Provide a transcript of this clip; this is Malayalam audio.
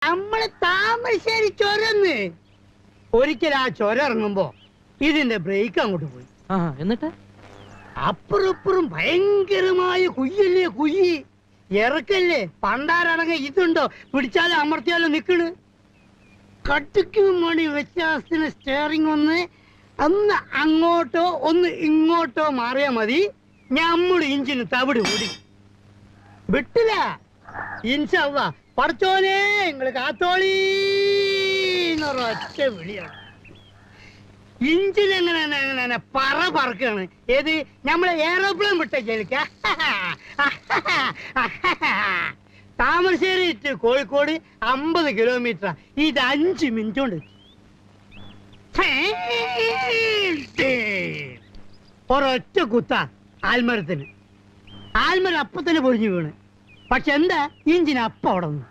നമ്മള് താമരശ്ശേരി ചൊരന്ന് ഒരിക്കൽ ആ ചൊര ഇറങ്ങുമ്പോ ഇതിന്റെ ബ്രേക്ക് അങ്ങോട്ട് പോയി. എന്നിട്ട് അപ്പുറപ്പുറം ഭയങ്കരമായ കുയ്യല്ലേ കുയ്യി, ഇറക്കല്ലേ, പണ്ടാരടങ്ങ ഇതുണ്ടോ, പിടിച്ചാലും അമർത്തിയാലും നിക്കണ്. കട്ടിക്കും മണി വ്യത്യാസത്തിന് സ്റ്റിയറിംഗ് ഒന്ന് അങ്ങോട്ടോ ഒന്ന് ഇങ്ങോട്ടോ മാറിയാ മതി, ഞമ്മള് ഇഞ്ചിന് തവിട് കൂടി വിട്ടില്ല. ഇൻഷാ അല്ലാഹ് പടച്ചോനെ നിങ്ങള് കാത്തോളീന്നൊരൊറ്റ വിളിയാണ്. ഇഞ്ചിൻ എങ്ങനെ പറക്കാണ്. ഏത് നമ്മളെ എയറോപ്ലെയിൻ വിട്ട ജലിക്ക. Thamarassery to Kozhikode 50 kilometre. ഇത് 5 മിനിറ്റ് കൊണ്ട് ഒരൊറ്റ കുത്ത ആൽമരത്തിന്. ആൽമരം അപ്പത്തന്നെ പൊഴിഞ്ഞു വീണ്. പക്ഷെ എന്താ, ഇഞ്ചിന് അപ്പം അവിടെ നിന്ന്.